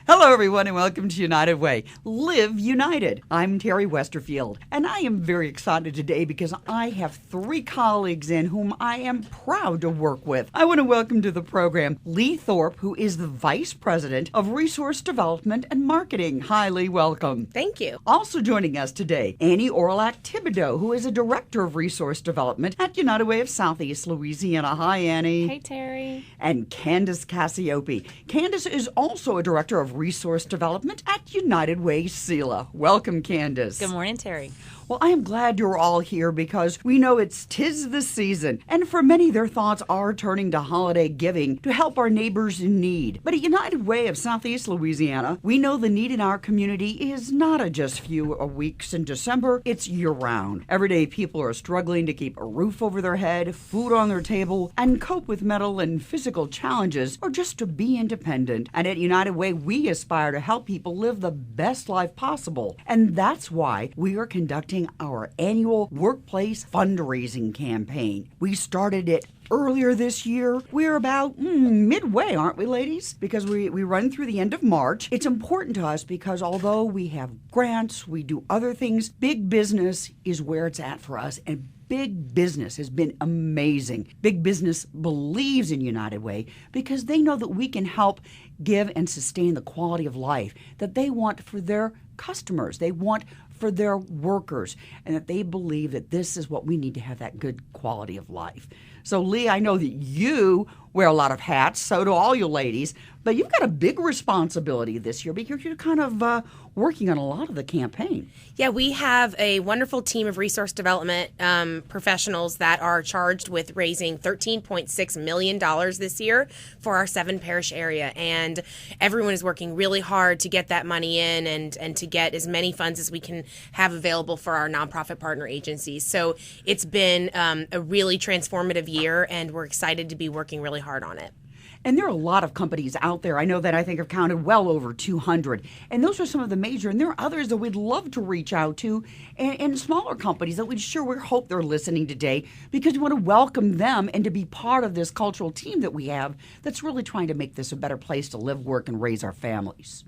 Hello, everyone, and welcome to United Way. Live United. I'm Terry Westerfield, and I am very excited today because I have three colleagues in whom I am proud to work with. I want to welcome to the program Lee Thorpe, who is the Vice President of Resource Development and Marketing. Hi, Lee. Welcome. Thank you. Also joining us today, Annie Orlac-Thibodeau, who is a Director of Resource Development at United Way of Southeast Louisiana. Hi, Annie. Hey, Terry. And Candace Cassiope. Candace is also a Director of Resource Development at United Way SELA. Welcome, Candace. Good morning, Terry. Well, I am glad you're all here because we know it's 'tis the season, and for many, their thoughts are turning to holiday giving to help our neighbors in need. But at United Way of Southeast Louisiana, we know the need in our community is not just few weeks in December, it's year-round. Every day, people are struggling to keep a roof over their head, food on their table, and cope with mental and physical challenges, or just to be independent. And at United Way, we aspire to help people live the best life possible. And that's why we are conducting our annual workplace fundraising campaign. We started it earlier this year. We're about midway, aren't we, ladies? Because we run through the end of March. It's important to us because although we have grants, we do other things, big business is where it's at for us. And big business has been amazing. Big business believes in United Way because they know that we can help give and sustain the quality of life that they want for their customers. They want for their workers, and that they believe that this is what we need to have, that good quality of life. So, Lee, I know that you wear a lot of hats, so do all you ladies, but you've got a big responsibility this year because you're kind of working on a lot of the campaign. Yeah, we have a wonderful team of resource development professionals that are charged with raising $13.6 million this year for our 7-parish area. And everyone is working really hard to get that money in and to get as many funds as we can have available for our nonprofit partner agencies. So it's been a really transformative year, and we're excited to be working really hard on it. And there are a lot of companies out there. I know that I think I've counted well over 200. And those are some of the major. And there are others that we'd love to reach out to and smaller companies that we hope they're listening today because we want to welcome them and to be part of this cultural team that we have that's really trying to make this a better place to live, work, and raise our families.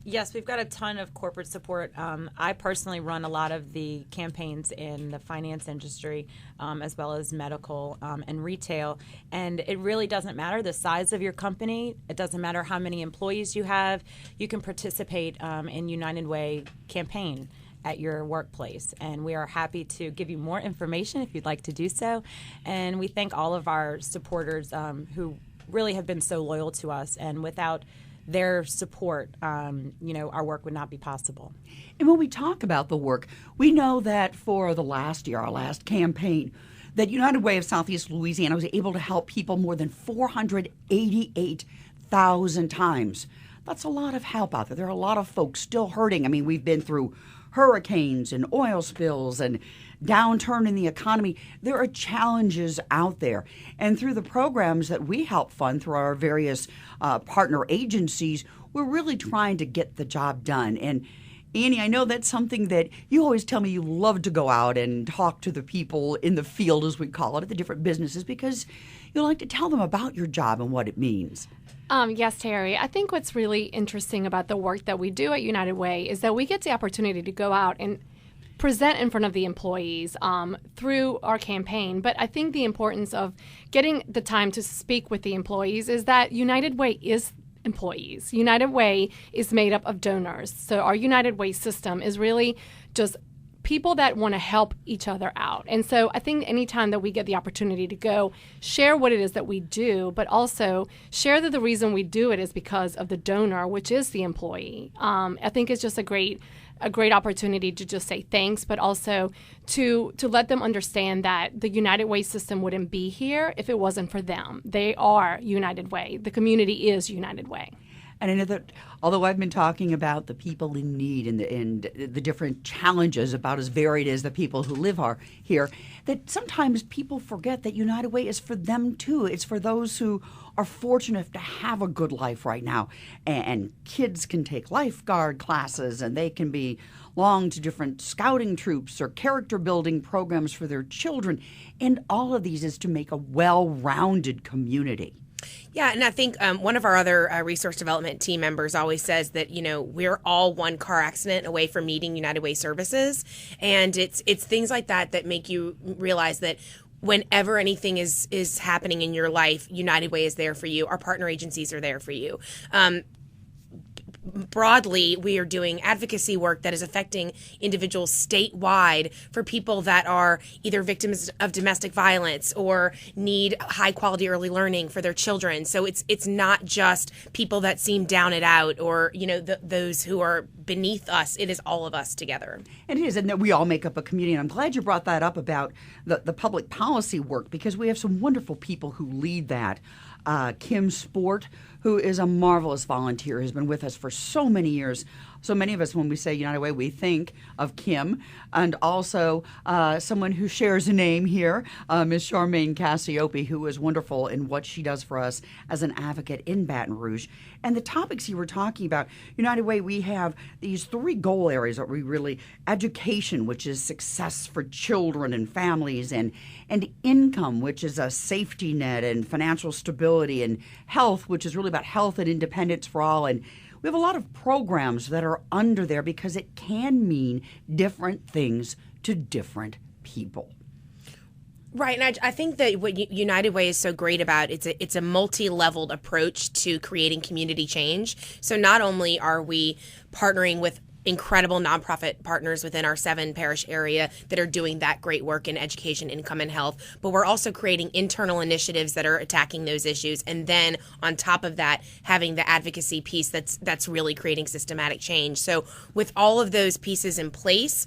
Yes, we've got a ton of corporate support. I personally run a lot of the campaigns in the finance industry, as well as medical and retail. And it really doesn't matter the size of your company. It doesn't matter how many employees you have. You can participate in United Way campaign at your workplace. And we are happy to give you more information if you'd like to do so. And we thank all of our supporters who really have been so loyal to us. And without their support, our work would not be possible. And when we talk about the work, we know that for the last year, our last campaign, that United Way of Southeast Louisiana was able to help people more than 488,000 times. That's a lot of help out there. There are a lot of folks still hurting. I mean, we've been through hurricanes and oil spills and downturn in the economy. There are challenges out there. And through the programs that we help fund through our various partner agencies, we're really trying to get the job done. And Annie, I know that's something that you always tell me you love to go out and talk to the people in the field, as we call it, at the different businesses, because you like to tell them about your job and what it means. Yes, Terry. I think what's really interesting about the work that we do at United Way is that we get the opportunity to go out and present in front of the employees through our campaign. But I think the importance of getting the time to speak with the employees is that United Way is employees. United Way is made up of donors. So our United Way system is really just people that want to help each other out. And so I think anytime that we get the opportunity to go share what it is that we do, but also share that the reason we do it is because of the donor, which is the employee, I think it's just a great opportunity to just say thanks, but also to let them understand that the United Way system wouldn't be here if it wasn't for them. They are United Way. The community is United Way. And I know that although I've been talking about the people in need and the different challenges about as varied as the people who live here, that sometimes people forget that United Way is for them too. It's for those who are fortunate to have a good life right now. And kids can take lifeguard classes, and they can belong to different scouting troops or character building programs for their children. And all of these is to make a well-rounded community. Yeah, and I think one of our other resource development team members always says that, we're all one car accident away from needing United Way services. And it's things like that that make you realize that whenever anything is happening in your life, United Way is there for you. Our partner agencies are there for you. Broadly, we are doing advocacy work that is affecting individuals statewide for people that are either victims of domestic violence or need high quality early learning for their children. So it's not just people that seem down and out or those who are beneath us. It is all of us together. And it is, and that we all make up a community. And I'm glad you brought that up about the public policy work, because we have some wonderful people who lead that. Kim Sport, who is a marvelous volunteer, has been with us for so many years. So many of us, when we say United Way, we think of Kim, and also someone who shares a name here, Ms. Charmaine Cassiope, who is wonderful in what she does for us as an advocate in Baton Rouge. And the topics you were talking about, United Way, we have these 3 goal areas that we really, education, which is success for children and families, and income, which is a safety net and financial stability, and health, which is really about health and independence for all. And we have a lot of programs that are under there because it can mean different things to different people. Right, and I think that what United Way is so great about, it's a multi-leveled approach to creating community change. So not only are we partnering with incredible nonprofit partners within our 7 parish area that are doing that great work in education, income, and health, but we're also creating internal initiatives that are attacking those issues. And then on top of that, having the advocacy piece that's really creating systematic change. So with all of those pieces in place,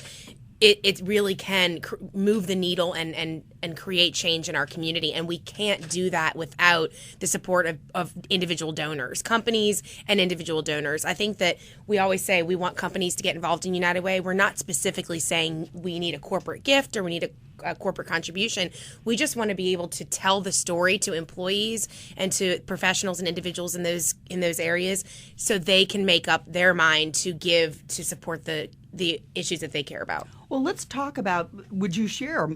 it really can move the needle and create change in our community. And we can't do that without the support of individual donors, companies and individual donors. I think that we always say we want companies to get involved in United Way. We're not specifically saying we need a corporate gift or we need a corporate contribution. We just want to be able to tell the story to employees and to professionals and individuals in those areas so they can make up their mind to give to support the issues that they care about. Well, let's talk about, would you share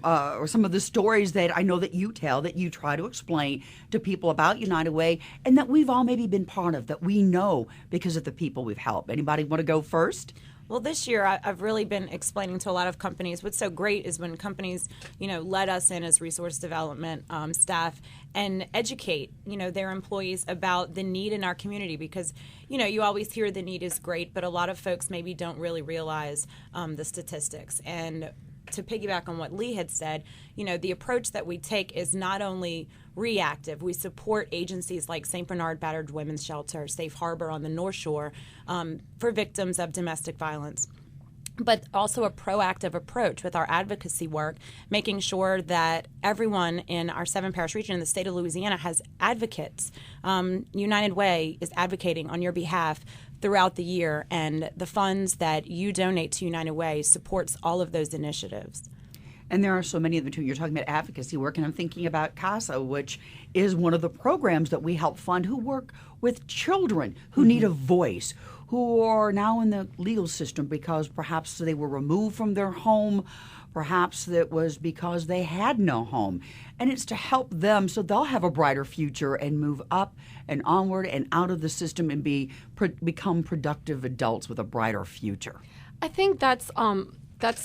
some of the stories that I know that you tell, that you try to explain to people about United Way, and that we've all maybe been part of, that we know because of the people we've helped. Anybody want to go first? Well, this year I've really been explaining to a lot of companies. What's so great is when companies, let us in as resource development staff and educate, their employees about the need in our community, because, you always hear the need is great, but a lot of folks maybe don't really realize the statistics. And to piggyback on what Lee had said, the approach that we take is not only reactive. We support agencies like St. Bernard Battered Women's Shelter, Safe Harbor on the North Shore for victims of domestic violence, but also a proactive approach with our advocacy work, making sure that everyone in our 7 parish region in the state of Louisiana has advocates. United Way is advocating on your behalf throughout the year, and the funds that you donate to United Way supports all of those initiatives. And there are so many of them, too. You're talking about advocacy work, and I'm thinking about CASA, which is one of the programs that we help fund, who work with children who need a voice, who are now in the legal system because perhaps they were removed from their home, perhaps it was because they had no home. And it's to help them so they'll have a brighter future and move up and onward and out of the system and become productive adults with a brighter future. I think that's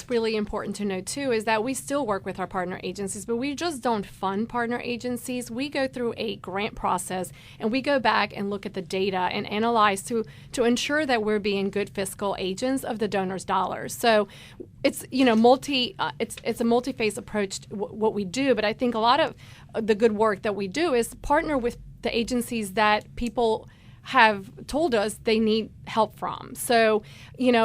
really important to know, too, is that we still work with our partner agencies, but we just don't fund partner agencies. We go through a grant process, and we go back and look at the data and analyze to ensure that we're being good fiscal agents of the donors' dollars. So it's it's a multi-phase approach to what we do, but I think a lot of the good work that we do is partner with the agencies that people have told us they need help from. So,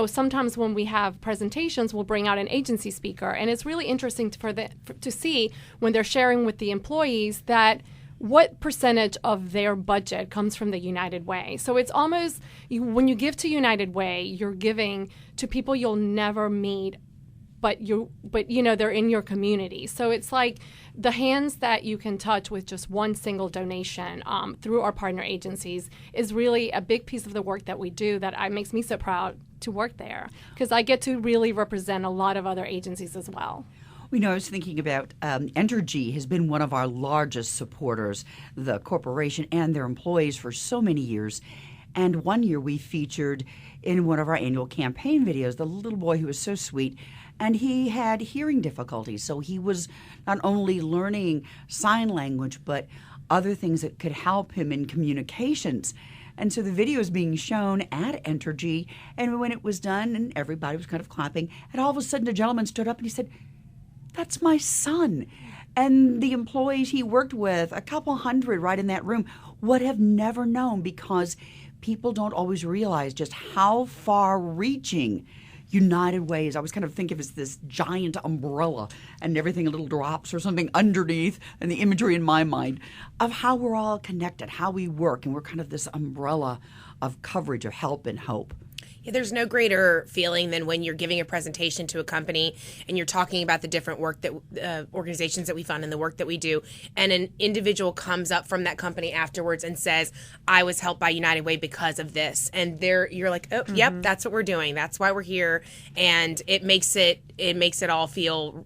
sometimes when we have presentations, we'll bring out an agency speaker, and it's really interesting to see when they're sharing with the employees that what percentage of their budget comes from the United Way. So it's almost, when you give to United Way, you're giving to people you'll never meet, but they're in your community. So it's like the hands that you can touch with just one single donation through our partner agencies is really a big piece of the work that we do that makes me so proud to work there, because I get to really represent a lot of other agencies as well. We know I was thinking about Entergy has been one of our largest supporters, the corporation and their employees for so many years. And one year we featured in one of our annual campaign videos the little boy who was so sweet, and he had hearing difficulties. So he was not only learning sign language, but other things that could help him in communications. And so the video is being shown at Entergy, and when it was done, and everybody was kind of clapping, and all of a sudden a gentleman stood up and he said, "That's my son." And the employees he worked with, a couple hundred right in that room, would have never known, because people don't always realize just how far-reaching United Way is. I always kind of think of it as this giant umbrella and everything, little drops or something underneath, and the imagery in my mind of how we're all connected, how we work, and we're kind of this umbrella of coverage, of help and hope. Yeah, there's no greater feeling than when you're giving a presentation to a company and you're talking about the different work that organizations that we fund and the work that we do, and an individual comes up from that company afterwards and says, "I was helped by United Way because of this," and you're like, "Oh, yep, that's what we're doing. That's why we're here," and it makes it all feel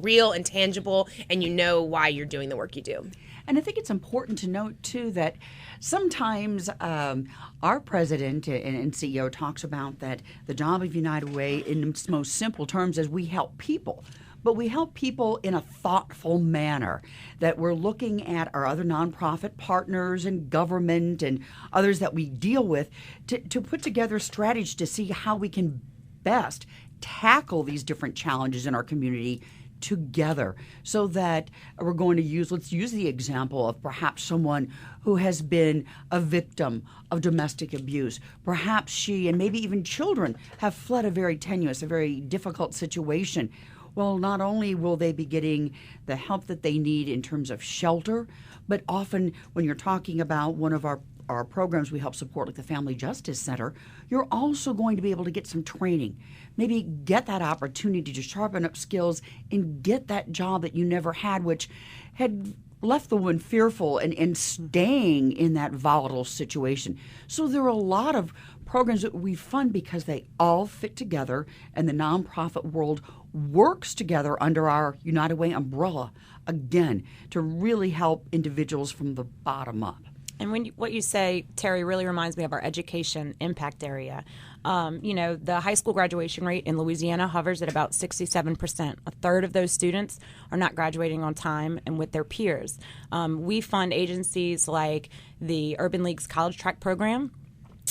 real and tangible, and you know why you're doing the work you do. And I think it's important to note, too, that sometimes our president and CEO talks about that the job of United Way, in its most simple terms, is we help people. But we help people in a thoughtful manner, that we're looking at our other nonprofit partners and government and others that we deal with to put together strategies to see how we can best tackle these different challenges in our community together, so that we're going to let's use the example of perhaps someone who has been a victim of domestic abuse. Perhaps she and maybe even children have fled a very tenuous, a very difficult situation. Well, not only will they be getting the help that they need in terms of shelter, but often when you're talking about one of our programs we help support, like the Family Justice Center, you're also going to be able to get some training, maybe get that opportunity to sharpen up skills and get that job that you never had, which had left the woman fearful and staying in that volatile situation. So there are a lot of programs that we fund because they all fit together, and the nonprofit world works together under our United Way umbrella, again, to really help individuals from the bottom up. And what you say, Terry, really reminds me of our education impact area. The high school graduation rate in Louisiana hovers at about 67%. A third of those students are not graduating on time and with their peers. We fund agencies like the Urban League's College Track Program.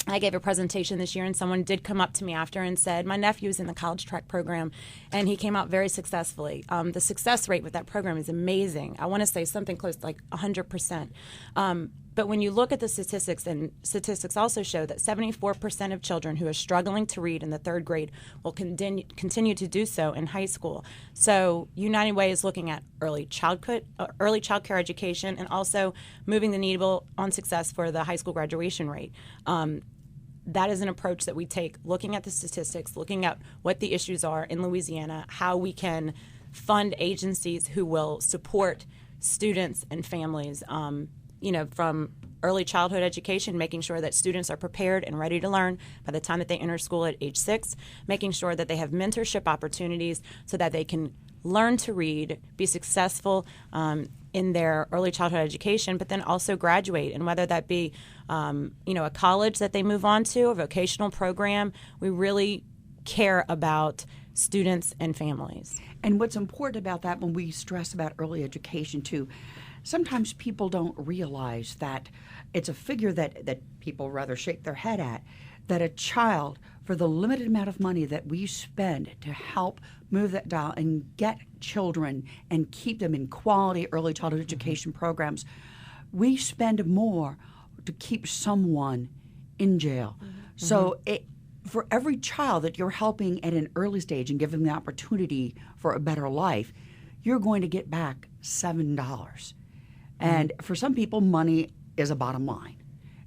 I gave a presentation this year, and someone did come up to me after and said, "My nephew's in the College Track Program, and he came out very successfully." The success rate with that program is amazing. I want to say something close to like 100%. But when you look at the statistics, and statistics also show that 74% of children who are struggling to read in the third grade will continue to do so in high school. So United Way is looking at early child care education, and also moving the needle on success for the high school graduation rate. That is an approach that we take, looking at the statistics, looking at what the issues are in Louisiana, how we can fund agencies who will support students and families, from early childhood education, making sure that students are prepared and ready to learn by the time that they enter school at age 6, making sure that they have mentorship opportunities so that they can learn to read, be successful in their early childhood education, but then also graduate. And whether that be, a college that they move on to, a vocational program, we really care about students and families. And what's important about that, when we stress about early education too, sometimes people don't realize that it's a figure that people rather shake their head at, that a child, for the limited amount of money that we spend to help move that dial and get children and keep them in quality early childhood education programs, we spend more to keep someone in jail. So for every child that you're helping at an early stage and giving them the opportunity for a better life, you're going to get back $7. And for some people, money is a bottom line.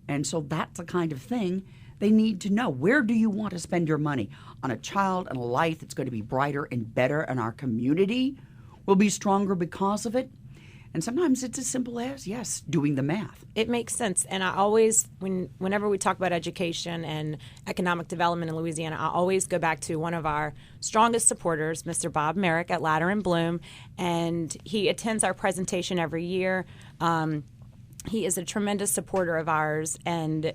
And so that's the kind of thing they need to know. Where do you want to spend your money? On a child and a life that's going to be brighter and better, and our community will be stronger because of it? And sometimes it's as simple as, yes, doing the math. It makes sense. And I always, whenever we talk about education and economic development in Louisiana, I always go back to one of our strongest supporters, Mr. Bob Merrick at Ladder and Bloom. And he attends our presentation every year. He is a tremendous supporter of ours. And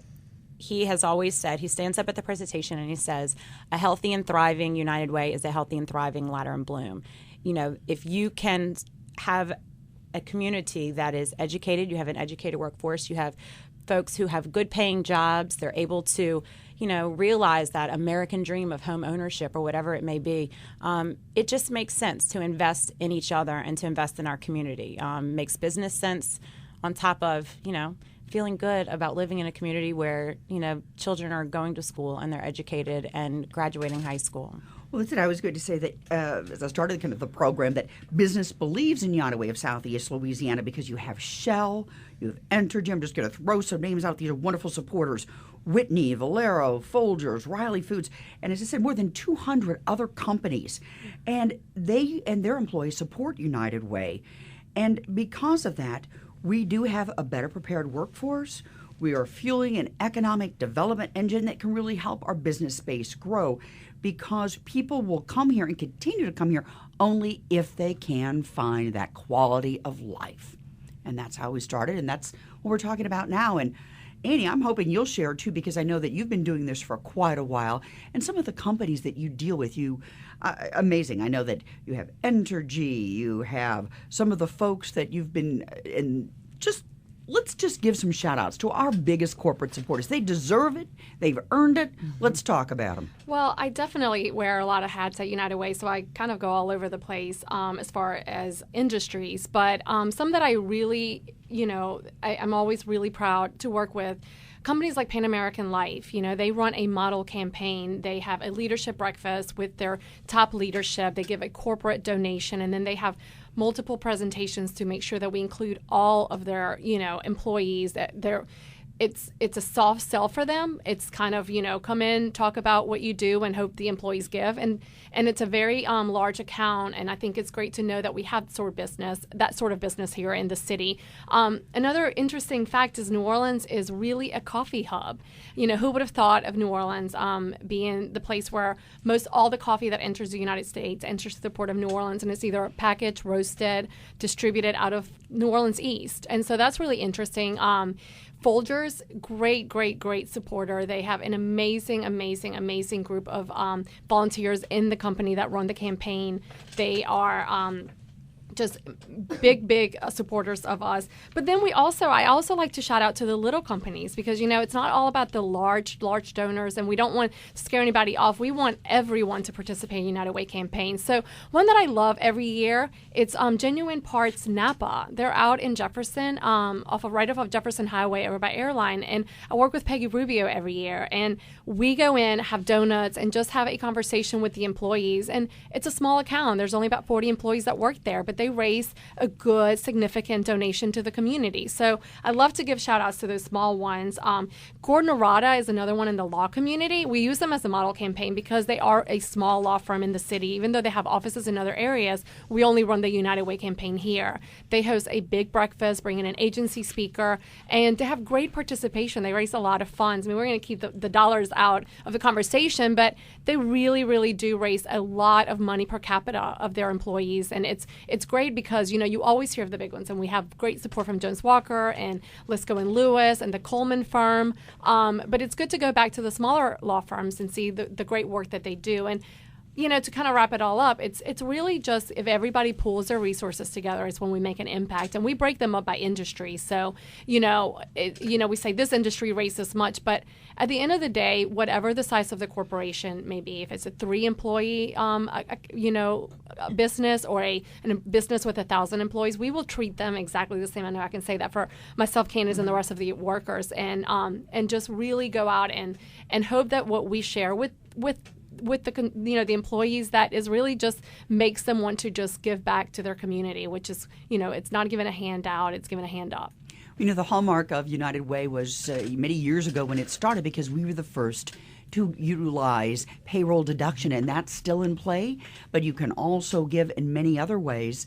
he has always said, he stands up at the presentation and he says, a healthy and thriving United Way is a healthy and thriving Ladder and Bloom. You know, if you can have a community that is educated, you have an educated workforce, you have folks who have good paying jobs, they're able to, you know, realize that American dream of home ownership or whatever it may be, it just makes sense to invest in each other and to invest in our community. Makes business sense on top of, you know, feeling good about living in a community where, you know, children are going to school and they're educated and graduating high school. Well, that's it. I was going to say that as I started kind of the program, that business believes in United Way of Southeast Louisiana because you have Shell, you have Entergy. I'm just going to throw some names out. These are wonderful supporters. Whitney, Valero, Folgers, Riley Foods, and as I said, more than 200 other companies. And they and their employees support United Way. And because of that, we do have a better prepared workforce. We are fueling an economic development engine that can really help our business space grow because people will come here and continue to come here only if they can find that quality of life. And that's how we started, and that's what we're talking about now. And Annie, I'm hoping you'll share too, because I know that you've been doing this for quite a while, and some of the companies that you deal with, amazing. I know that you have Entergy, you have some of the folks that you've been in. Let's just give some shout outs to our biggest corporate supporters. They deserve it. They've earned it. Let's talk about them. Well, I definitely wear a lot of hats at United Way, so I kind of go all over the place as far as industries. But some that I really, I'm always really proud to work with. Companies like Pan American Life, they run a model campaign. They have a leadership breakfast with their top leadership. They give a corporate donation, and then they have multiple presentations to make sure that we include all of their, employees. That it's a soft sell for them. It's kind of, come in, talk about what you do, and hope the employees give. And it's a very large account, and I think it's great to know that we have that sort of business here in the city. Another interesting fact is New Orleans is really a coffee hub. Who would have thought of New Orleans being the place where most all the coffee that enters the United States enters the port of New Orleans, and it's either packaged, roasted, distributed out of New Orleans East. And so that's really interesting. Folgers, great supporter. They have an amazing group of volunteers in the company that run the campaign. They are just big supporters of us. But then I also like to shout out to the little companies because, it's not all about the large donors, and we don't want to scare anybody off. We want everyone to participate in United Way campaign. So one that I love every year, it's Genuine Parts Napa. They're out in Jefferson, right off of Jefferson Highway over by Airline. And I work with Peggy Rubio every year. And we go in, have donuts, and just have a conversation with the employees. And it's a small account. There's only about 40 employees that work there, but they raise a good, significant donation to the community. So I love to give shout outs to those small ones. Gordon Arada is another one in the law community. We use them as a model campaign because they are a small law firm in the city. Even though they have offices in other areas, we only run the United Way campaign here. They host a big breakfast, bring in an agency speaker, and they have great participation. They raise a lot of funds. I mean, we're going to keep the dollars out of the conversation, but they really do raise a lot of money per capita of their employees, and it's great because you always hear of the big ones, and we have great support from Jones Walker and Lisco and Lewis and the Coleman firm. But it's good to go back to the smaller law firms and see the great work that they do. And to kind of wrap it all up, it's really just if everybody pulls their resources together, it's when we make an impact, and we break them up by industry. So, we say this industry raised this much, but at the end of the day, whatever the size of the corporation may be, if it's a 3-employee, business or a business with 1,000 employees, we will treat them exactly the same. I know I can say that for myself, Candace, and the rest of the workers, and just really go out and hope that what we share with the employees, that is really just makes them want to just give back to their community, which is, it's not giving a handout, it's giving a hand up. The hallmark of United Way was many years ago when it started because we were the first to utilize payroll deduction, and that's still in play, but you can also give in many other ways.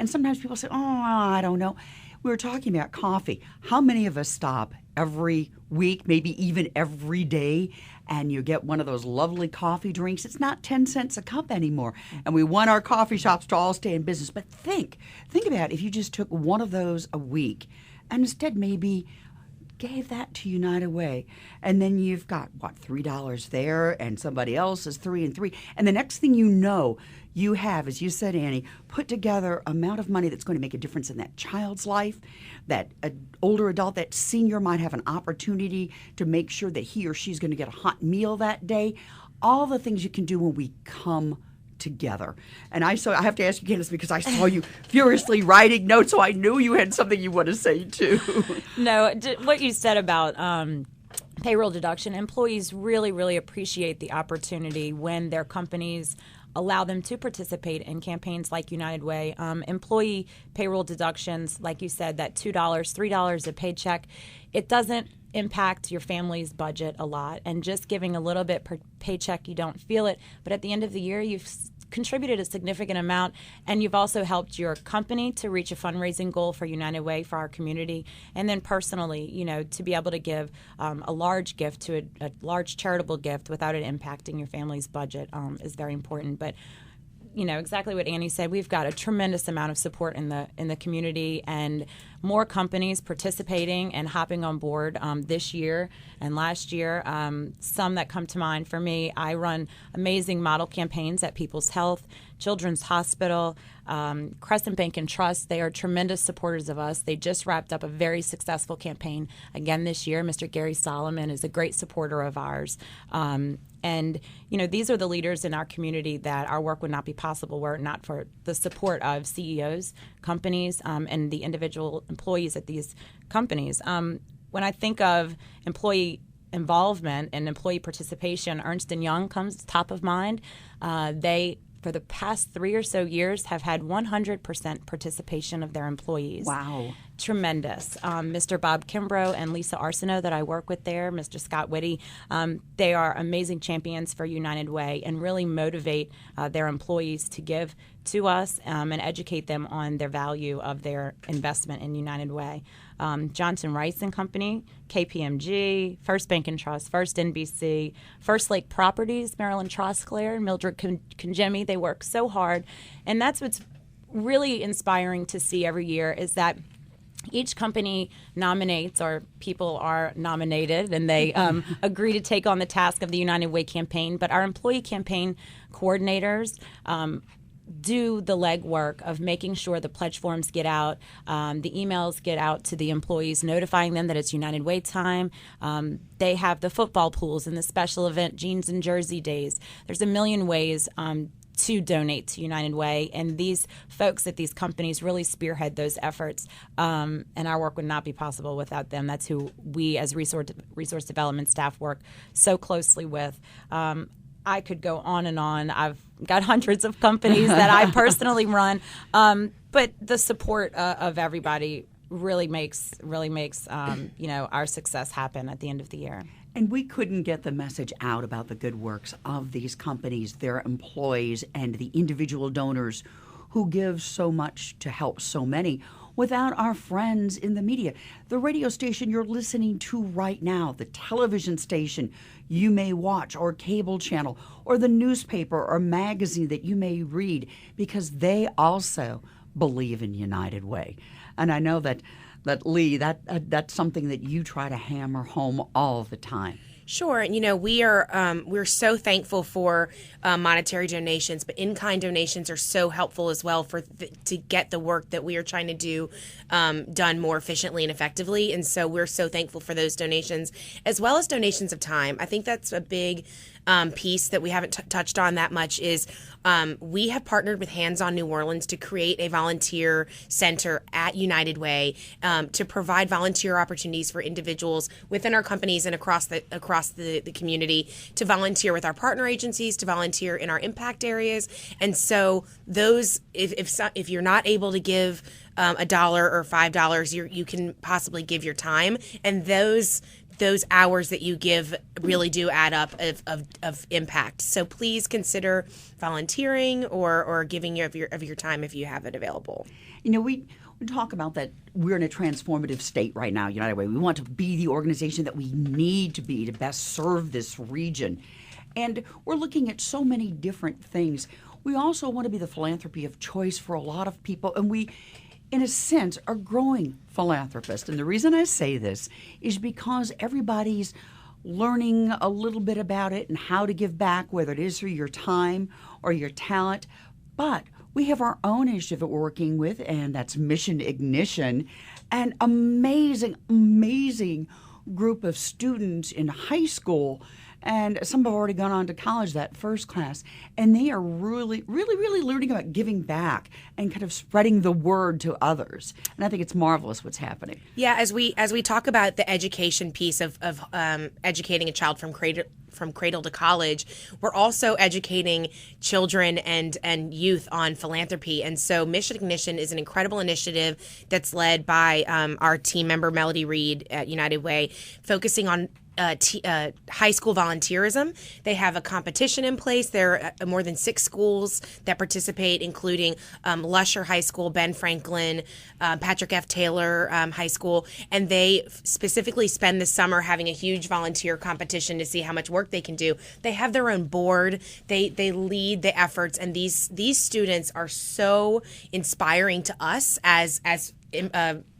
And sometimes people say, oh, I don't know. We were talking about coffee. How many of us stop every week, maybe even every day, and you get one of those lovely coffee drinks? It's not 10 cents a cup anymore. And we want our coffee shops to all stay in business. But think about if you just took one of those a week and instead maybe gave that to United Way. And then you've got, $3 there, and somebody else is 3 and 3. And the next thing you know, you have, as you said, Annie, put together amount of money that's going to make a difference in that child's life, that older adult, that senior might have an opportunity to make sure that he or she's going to get a hot meal that day. All the things you can do when we come together. And I have to ask you, Candace, because I saw you furiously writing notes, so I knew you had something you want to say too. No, what you said about payroll deduction, employees really, really appreciate the opportunity when their companies allow them to participate in campaigns like United Way. Employee payroll deductions, like you said, that $2, $3 a paycheck, it doesn't impact your family's budget a lot. And just giving a little bit per paycheck, you don't feel it. But at the end of the year, you've contributed a significant amount, and you've also helped your company to reach a fundraising goal for United Way for our community. And then personally, to be able to give a large gift to a large charitable gift without it impacting your family's budget is very important. But exactly what Annie said. We've got a tremendous amount of support in the community, and more companies participating and hopping on board this year and last year. Some that come to mind for me, I run amazing model campaigns at People's Health, Children's Hospital, Crescent Bank and Trust. They are tremendous supporters of us. They just wrapped up a very successful campaign again this year. Mr. Gary Solomon is a great supporter of ours. And, these are the leaders in our community that our work would not be possible were it not for the support of CEOs, companies, and the individual employees at these companies. When I think of employee involvement and employee participation, Ernst & Young comes top of mind. They, for the past 3 or so years, have had 100% participation of their employees. Wow. Tremendous. Mr. Bob Kimbrough and Lisa Arsenault that I work with there, Mr. Scott Whitty, they are amazing champions for United Way and really motivate their employees to give to us and educate them on their value of their investment in United Way. Johnson Rice and Company, KPMG, First Bank and Trust, First NBC, First Lake Properties, Marilyn Trosclair, Mildred Conjemi. They work so hard. And that's what's really inspiring to see every year is that each company nominates, or people are nominated, and they agree to take on the task of the United Way campaign. But our employee campaign coordinators do the legwork of making sure the pledge forms get out, the emails get out to the employees, notifying them that it's United Way time. They have the football pools and the special event jeans and jersey days. There's a million ways to donate to United Way, and these folks at these companies really spearhead those efforts, and our work would not be possible without them. That's who we as resource development staff work so closely with. I could go on and on. I've got hundreds of companies that I personally run, but the support of everybody really makes our success happen at the end of the year. And we couldn't get the message out about the good works of these companies, their employees, and the individual donors who give so much to help so many without our friends in the media. The radio station you're listening to right now, the television station you may watch, or cable channel, or the newspaper or magazine that you may read, because they also believe in United Way. And I know that Lee, that's something that you try to hammer home all the time. Sure, and we're so thankful for monetary donations, but in-kind donations are so helpful as well to get the work that we are trying to do done more efficiently and effectively. And so we're so thankful for those donations, as well as donations of time. I think that's a big piece that we haven't touched on that much is we have partnered with Hands On New Orleans to create a volunteer center at United Way to provide volunteer opportunities for individuals within our companies and across the community to volunteer with our partner agencies, to volunteer in our impact areas. And so those, if you're not able to give $1 or $5, you can possibly give your time, and those those hours that you give really do add up of impact. So please consider volunteering or giving of your time if you have it available. We talk about that we're in a transformative state right now, United Way. We want to be the organization that we need to be to best serve this region. And we're looking at so many different things. We also want to be the philanthropy of choice for a lot of people, and we, in a sense, are growing philanthropists. And the reason I say this is because everybody's learning a little bit about it and how to give back, whether it is through your time or your talent. But we have our own initiative that we're working with, and that's Mission Ignition, an amazing, amazing group of students in high school. And some have already gone on to college, that first class, and they are really, really, really learning about giving back and kind of spreading the word to others. And I think it's marvelous what's happening. Yeah, as we talk about the education piece of educating a child from cradle to college, we're also educating children and youth on philanthropy. And so Mission Ignition is an incredible initiative that's led by our team member, Melody Reed at United Way, focusing on high school volunteerism. They have a competition in place. There are more than 6 schools that participate, including Lusher High School, Ben Franklin, Patrick F. Taylor High School, and they specifically spend the summer having a huge volunteer competition to see how much work they can do. They have their own board. They lead the efforts, and these students are so inspiring to us as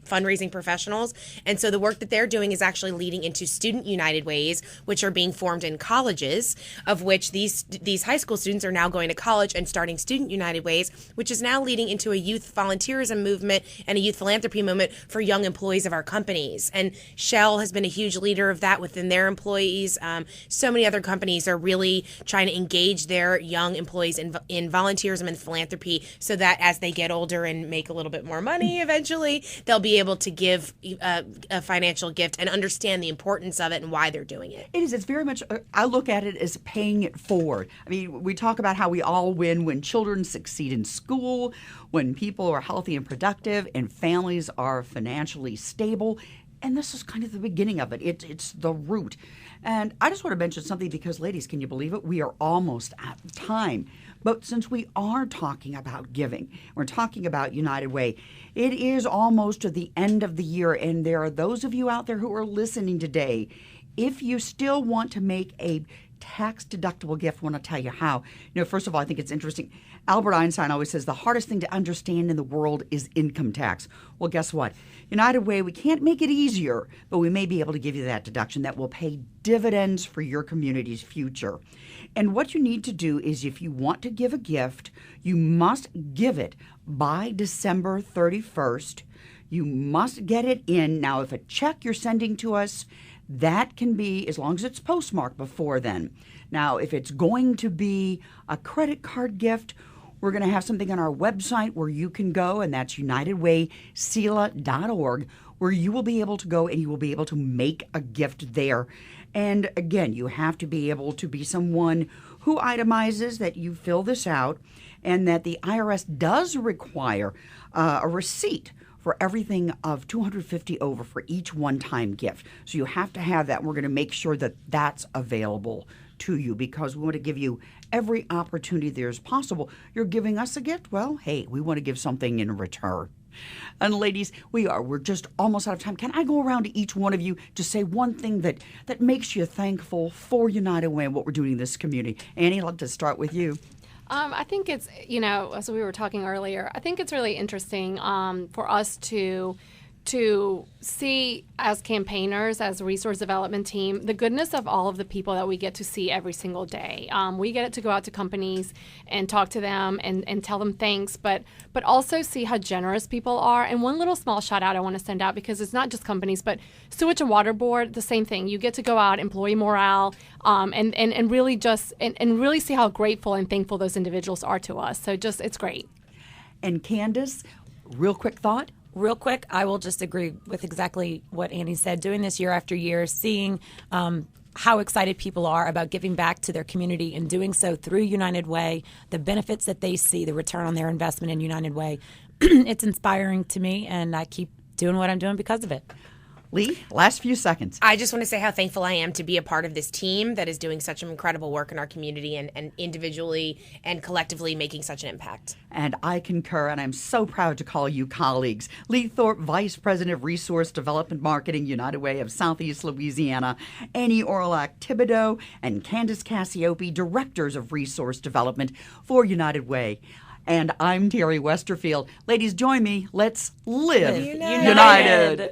fundraising professionals. And so the work that they're doing is actually leading into Student United Ways, which are being formed in colleges, of which these high school students are now going to college and starting Student United Ways, which is now leading into a youth volunteerism movement and a youth philanthropy movement for young employees of our companies. And Shell has been a huge leader of that within their employees. So many other companies are really trying to engage their young employees in volunteerism and philanthropy so that as they get older and make a little bit more money eventually, they'll be able to give a financial gift and understand the importance of it and why they're doing it. It is. It's very much, I look at it as paying it forward. I mean, we talk about how we all win when children succeed in school, when people are healthy and productive, and families are financially stable. And this is kind of the beginning of it. It's the root. And I just want to mention something because, ladies, can you believe it? We are almost at time. But since we are talking about giving, we're talking about United Way, it is almost to the end of the year, and there are those of you out there who are listening today. If you still want to make a tax-deductible gift, I want to tell you how. First of all, I think it's interesting. Albert Einstein always says the hardest thing to understand in the world is income tax. Well, guess what? United Way, we can't make it easier, but we may be able to give you that deduction that will pay dividends for your community's future. And what you need to do is if you want to give a gift, you must give it by December 31st. You must get it in. Now, if a check you're sending to us, that can be, as long as it's postmarked before then. Now, if it's going to be a credit card gift, we're going to have something on our website where you can go, and that's unitedwaysela.org, where you will be able to go and you will be able to make a gift there. And again, you have to be able to be someone who itemizes that you fill this out and that the IRS does require a receipt for everything of $250 over for each one-time gift. So you have to have that. We're going to make sure that that's available to you because we want to give you every opportunity there's possible. You're giving us a gift? Well, hey, we want to give something in return. And ladies, we're just almost out of time. Can I go around to each one of you to say one thing that makes you thankful for United Way and what we're doing in this community? Annie, I'd like to start with you. I think it's, as we were talking earlier, I think it's really interesting for us to see as campaigners, as a resource development team, the goodness of all of the people that we get to see every single day. We get to go out to companies and talk to them and tell them thanks, but also see how generous people are. And one little small shout out I want to send out because it's not just companies, but Sewage and Water Board, the same thing. You get to go out, employee morale, and really just and really see how grateful and thankful those individuals are to us. So it's great. And Candace, real quick thought. Real quick, I will just agree with exactly what Annie said. Doing this year after year, seeing how excited people are about giving back to their community and doing so through United Way, the benefits that they see, the return on their investment in United Way, it's inspiring to me, and I keep doing what I'm doing because of it. Lee, last few seconds. I just want to say how thankful I am to be a part of this team that is doing such incredible work in our community and individually and collectively making such an impact. And I concur, and I'm so proud to call you colleagues. Lee Thorpe, Vice President of Resource Development Marketing, United Way of Southeast Louisiana, Annie Orlac Thibodeau, and Candace Cassiope, Directors of Resource Development for United Way. And I'm Terry Westerfield. Ladies, join me. Let's live United. United.